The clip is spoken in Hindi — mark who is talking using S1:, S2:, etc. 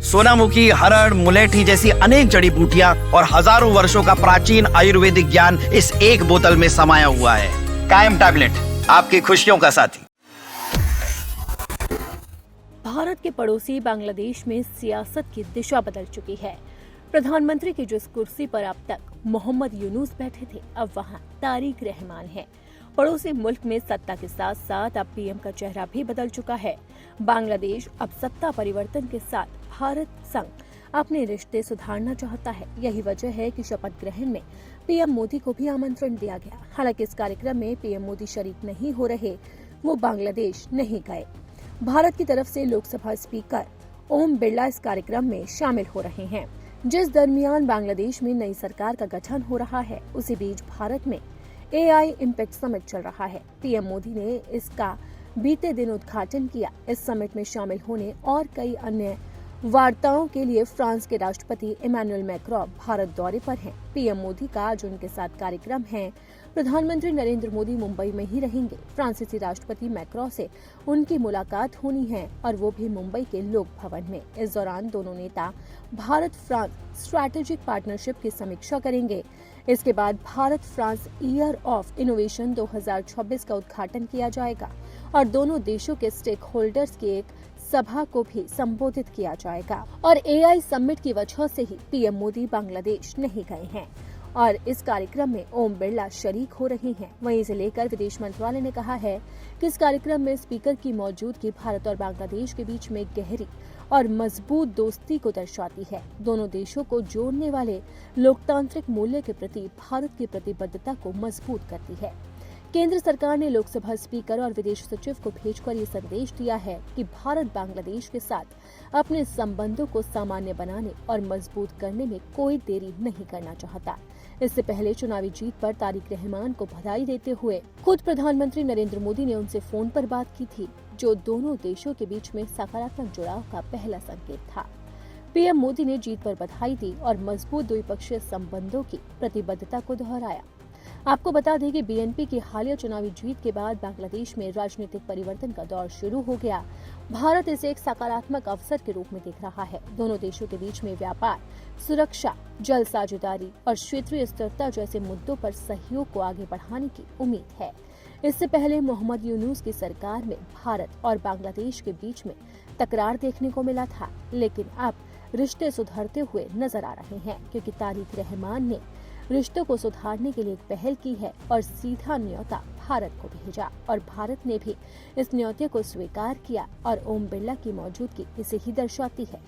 S1: सोनामुखी, हरड़, मुलेठी जैसी अनेक जड़ी बूटियां और हजारों वर्षों का प्राचीन आयुर्वेदिक ज्ञान इस एक बोतल में समाया हुआ है। कायम टैबलेट, आपकी खुशियों का साथी।
S2: भारत के पड़ोसी बांग्लादेश में सियासत की दिशा बदल चुकी है। प्रधानमंत्री की जिस कुर्सी पर अब तक मोहम्मद यूनुस बैठे थे, अब वहां तारिक रहमान है। पड़ोसी मुल्क में सत्ता के साथ साथ अब पीएम का चेहरा भी बदल चुका है। बांग्लादेश अब सत्ता परिवर्तन के साथ भारत संग अपने रिश्ते सुधारना चाहता है। यही वजह है कि शपथ ग्रहण में पीएम मोदी को भी आमंत्रण दिया गया। हालांकि इस कार्यक्रम में पीएम मोदी शरीक नहीं हो रहे, वो बांग्लादेश नहीं गए। भारत की तरफ से लोकसभा स्पीकर ओम बिरला इस कार्यक्रम में शामिल हो रहे हैं। जिस दरमियान बांग्लादेश में नई सरकार का गठन हो रहा है, उसी बीच भारत में एआई इम्पैक्ट समिट चल रहा है। पीएम मोदी ने इसका बीते दिन उद्घाटन किया। इस समिट में शामिल होने और कई अन्य वार्ताओं के लिए फ्रांस के राष्ट्रपति इमैनुअल मैक्रों भारत दौरे पर हैं। पीएम मोदी का आज उनके साथ कार्यक्रम है। प्रधानमंत्री नरेंद्र मोदी मुंबई में ही रहेंगे। फ्रांसीसी राष्ट्रपति मैक्रों से उनकी मुलाकात होनी है और वो भी मुंबई के लोक भवन में। इस दौरान दोनों नेता भारत फ्रांस स्ट्रैटेजिक पार्टनरशिप की समीक्षा करेंगे। इसके बाद Bharat France year of innovation 2026 का उद्घाटन किया जाएगा और दोनों देशों के स्टेक होल्डर्स की एक सभा को भी संबोधित किया जाएगा। और एआई समिट की वजह से ही पीएम मोदी बांग्लादेश नहीं गए हैं और इस कार्यक्रम में ओम बिरला शरीक हो रहे हैं। वहीं इसे लेकर विदेश मंत्रालय ने कहा है कि इस कार्यक्रम में स्पीकर की मौजूदगी भारत और बांग्लादेश के बीच में गहरी और मजबूत दोस्ती को दर्शाती है। दोनों देशों को जोड़ने वाले लोकतांत्रिक मूल्य के प्रति भारत की प्रतिबद्धता को मजबूत करती है। केंद्र सरकार ने लोकसभा स्पीकर और विदेश सचिव को भेजकर ये संदेश दिया है कि भारत बांग्लादेश के साथ अपने संबंधों को सामान्य बनाने और मजबूत करने में कोई देरी नहीं करना चाहता। इससे पहले चुनावी जीत पर तारिक रहमान को बधाई देते हुए खुद प्रधानमंत्री नरेंद्र मोदी ने उनसे फोन पर बात की थी, जो दोनों देशों के बीच में सकारात्मक जुड़ाव का पहला संकेत था। पीएम मोदी ने जीत पर बधाई दी और मजबूत द्विपक्षीय संबंधों की प्रतिबद्धता को दोहराया। आपको बता दें कि बीएनपी की हालिया चुनावी जीत के बाद बांग्लादेश में राजनीतिक परिवर्तन का दौर शुरू हो गया। भारत इसे एक सकारात्मक अवसर के रूप में देख रहा है। दोनों देशों के बीच में व्यापार, सुरक्षा, जल साझेदारी और क्षेत्रीय स्थिरता जैसे मुद्दों पर सहयोग को आगे बढ़ाने की उम्मीद है। इससे पहले मोहम्मद यूनुस की सरकार में भारत और बांग्लादेश के बीच में तकरार देखने को मिला था, लेकिन अब रिश्ते सुधरते हुए नजर आ रहे हैं क्योंकि तारिक रहमान ने रिश्तों को सुधारने के लिए एक पहल की है और सीधा न्योता भारत को भेजा और भारत ने भी इस न्योते को स्वीकार किया और ओम बिरला की मौजूदगी इसे ही दर्शाती है।